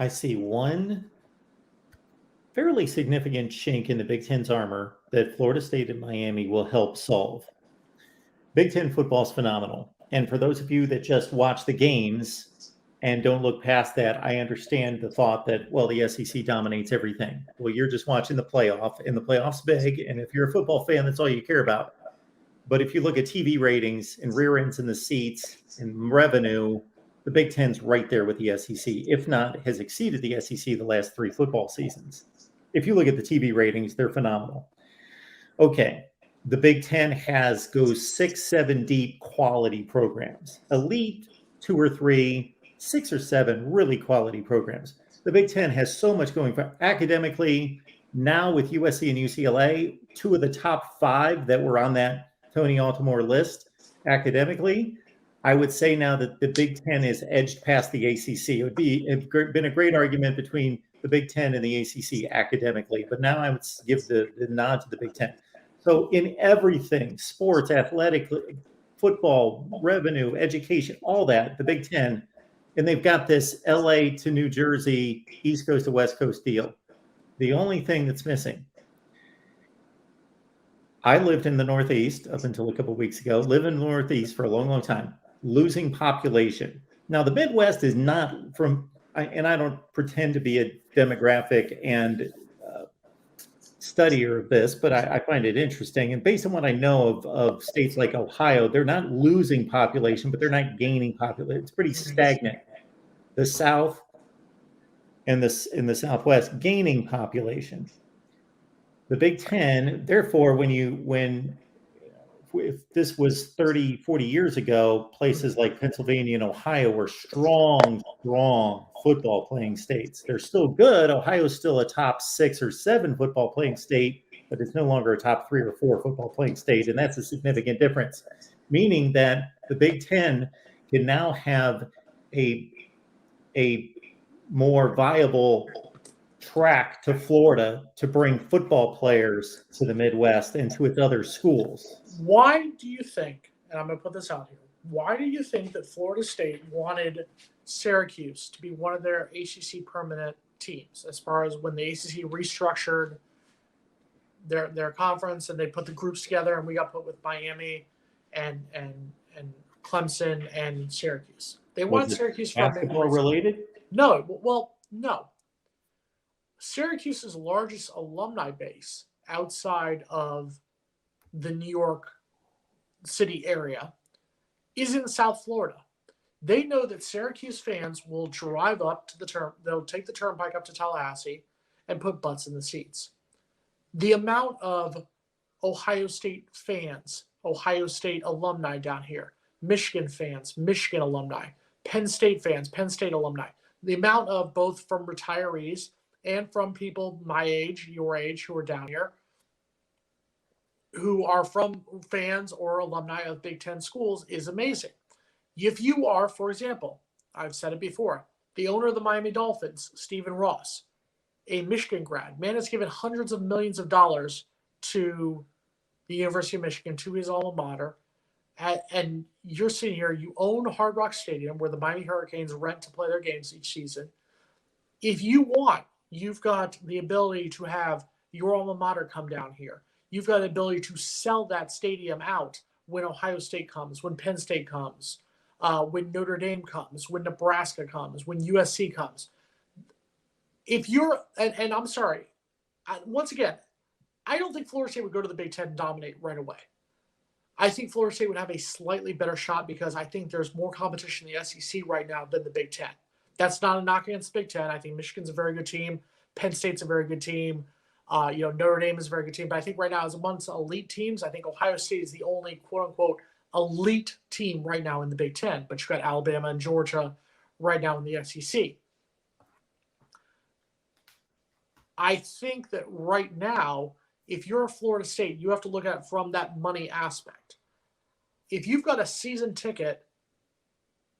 I see one fairly significant chink in the Big Ten's armor that Florida State and Miami will help solve. Big Ten football is phenomenal. And for those of you that just watch the games and don't look past that, I understand the thought that, well, the SEC dominates everything. Well, you're just watching the playoff, and the playoff's big. And if you're a football fan, that's all you care about. But if you look at TV ratings and rear ends in the seats and revenue, the Big Ten's right there with the SEC, if not has exceeded the SEC the last 3 football seasons. If you look at the TV ratings, they're phenomenal. Okay, the Big Ten goes 6, 7 deep quality programs. Elite 2 or 3, 6 or 7 really quality programs. The Big Ten has so much going for academically. Now with USC and UCLA, 2 of the top 5 that were on that Tony Altimore list academically, I would say now that the Big Ten is edged past the ACC. It's been a great argument between the Big Ten and the ACC academically, but now I would give the nod to the Big Ten. So in everything, sports, athletic, football, revenue, education, all that, the Big Ten, and they've got this LA to New Jersey, East Coast to West Coast deal. The only thing that's missing, I lived in the Northeast up until a couple of weeks ago, lived in the Northeast for a long, long time, losing population. Now, the Midwest is not from, and I don't pretend to be a demographic and studier of this, but I find it interesting. And based on what I know of states like Ohio, they're not losing population, but they're not gaining population. It's pretty stagnant. The South and in the Southwest gaining population. The Big Ten, therefore, if this was 30, 40 years ago, places like Pennsylvania and Ohio were strong football playing states. They're still good. Ohio's still a top 6 or 7 football playing state, but it's no longer a top 3 or 4 football playing state. And that's a significant difference, meaning that the Big Ten can now have a more viable track to Florida to bring football players to the Midwest and to its other schools. Why do you think, and I'm going to put this out here, why do you think that Florida State wanted Syracuse to be one of their ACC permanent teams as far as when the ACC restructured their conference and they put the groups together and we got put with Miami and Clemson and Syracuse? They wanted Syracuse for basketball related? No. Well, no. Syracuse's largest alumni base outside of the New York City area is in South Florida. They know that Syracuse fans will drive up to they'll take the turnpike up to Tallahassee and put butts in the seats. The amount of Ohio State fans, Ohio State alumni down here, Michigan fans, Michigan alumni, Penn State fans, Penn State alumni, the amount of both from retirees and from people my age, your age, who are down here, who are from fans or alumni of Big Ten schools is amazing. If you are, for example, I've said it before, the owner of the Miami Dolphins, Stephen Ross, a Michigan grad, man has given hundreds of millions of dollars to the University of Michigan, to his alma mater, and you're sitting here, you own Hard Rock Stadium where the Miami Hurricanes rent to play their games each season. If you want, you've got the ability to have your alma mater come down here. You've got the ability to sell that stadium out when Ohio State comes, when Penn State comes, when Notre Dame comes, when Nebraska comes, when USC comes. If you're, and I'm sorry, once again, I don't think Florida State would go to the Big Ten and dominate right away. I think Florida State would have a slightly better shot because I think there's more competition in the SEC right now than the Big Ten. That's not a knock against the Big Ten. I think Michigan's a very good team. Penn State's a very good team. Notre Dame is a very good team. But I think right now, as amongst elite teams, I think Ohio State is the only quote-unquote elite team right now in the Big Ten. But you've got Alabama and Georgia right now in the SEC. I think that right now, if you're a Florida State, you have to look at it from that money aspect. If you've got a season ticket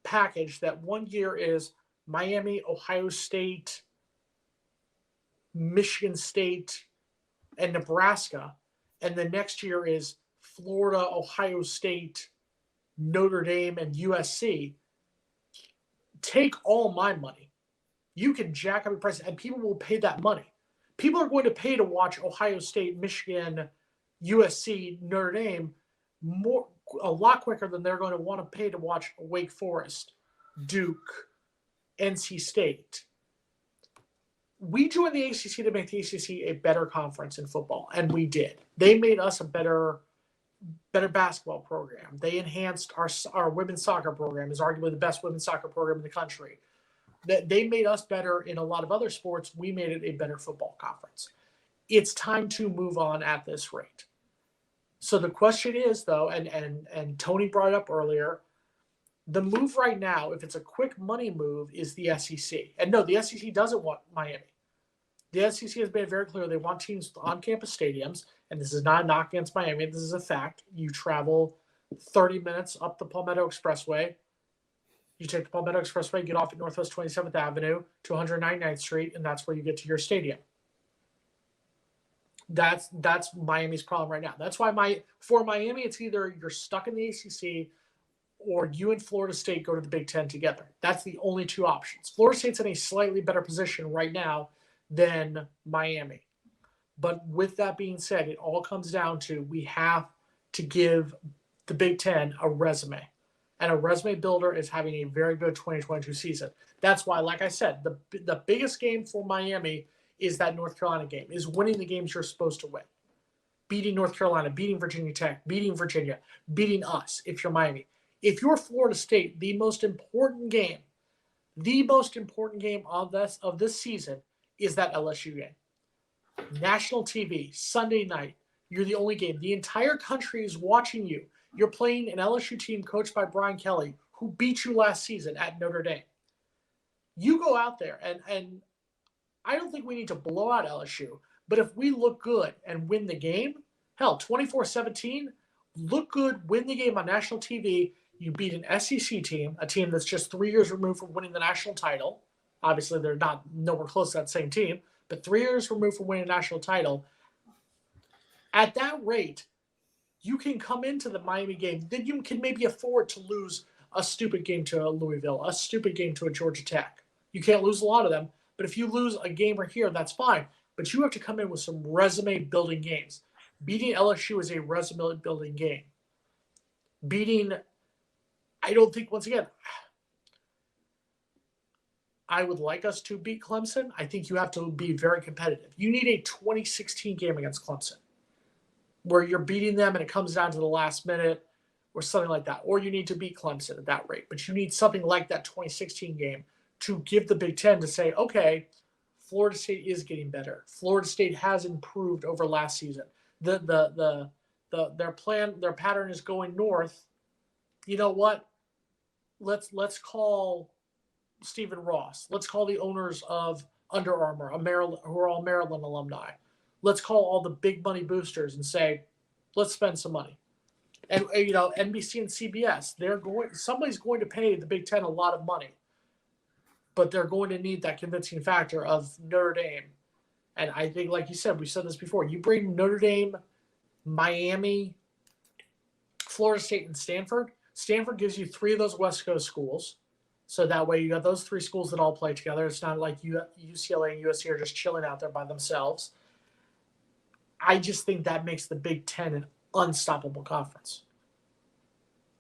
package that one year is Miami, Ohio State, Michigan State, and Nebraska, and the next year is Florida, Ohio State, Notre Dame, and USC, take all my money You can jack up your prices, and people will pay that money. People are going to pay to watch Ohio State, Michigan, USC, Notre Dame a lot quicker than they're going to want to pay to watch Wake Forest, Duke, NC State. We joined the ACC to make the ACC a better conference in football, and we did. They made us a better basketball program. They enhanced our women's soccer program, is arguably the best women's soccer program in the country. They made us better in a lot of other sports. We made it a better football conference. It's time to move on at this rate. So the question is, though, and Tony brought it up earlier, the move right now, if it's a quick money move, is the SEC. And no, the SEC doesn't want Miami. The SEC has made it very clear they want teams on campus stadiums, and this is not a knock against Miami. This is a fact. You travel 30 minutes up the Palmetto Expressway. You take the Palmetto Expressway, get off at Northwest 27th Avenue to 199th Street, and that's where you get to your stadium. That's Miami's problem right now. That's why for Miami, it's either you're stuck in the ACC or you and Florida State go to the Big Ten together. That's the only two options. Florida State's in a slightly better position right now than Miami. But with that being said, it all comes down to we have to give the Big Ten a resume. And a resume builder is having a very good 2022 season. That's why, like I said, the biggest game for Miami is that North Carolina game, is winning the games you're supposed to win. Beating North Carolina, beating Virginia Tech, beating Virginia, beating us if you're Miami. If you're Florida State, the most important game of this season is that LSU game. National TV, Sunday night, you're the only game. The entire country is watching you. You're playing an LSU team coached by Brian Kelly, who beat you last season at Notre Dame. You go out there, and I don't think we need to blow out LSU, but if we look good and win the game, hell, 24-17, look good, win the game on national TV, you beat an SEC team, a team that's just 3 years removed from winning the national title. Obviously, they're not nowhere close to that same team, but 3 years removed from winning a national title. At that rate, you can come into the Miami game. Then you can maybe afford to lose a stupid game to Louisville, a stupid game to a Georgia Tech. You can't lose a lot of them, but if you lose a game or here, that's fine. But you have to come in with some resume-building games. Beating LSU is a resume-building game. I don't think, once again, I would like us to beat Clemson. I think you have to be very competitive. You need a 2016 game against Clemson where you're beating them and it comes down to the last minute or something like that. Or you need to beat Clemson at that rate. But you need something like that 2016 game to give the Big Ten to say, okay, Florida State is getting better. Florida State has improved over last season. Their pattern is going north. You know what? Let's call Stephen Ross. Let's call the owners of Under Armour, who are all Maryland alumni. Let's call all the big money boosters and say, let's spend some money. And NBC and CBS, somebody's going to pay the Big Ten a lot of money, but they're going to need that convincing factor of Notre Dame. And I think, like you said, we said this before, you bring Notre Dame, Miami, Florida State, and Stanford. Stanford gives you 3 of those West Coast schools. So that way you got those 3 schools that all play together. It's not like UCLA and USC are just chilling out there by themselves. I just think that makes the Big Ten an unstoppable conference.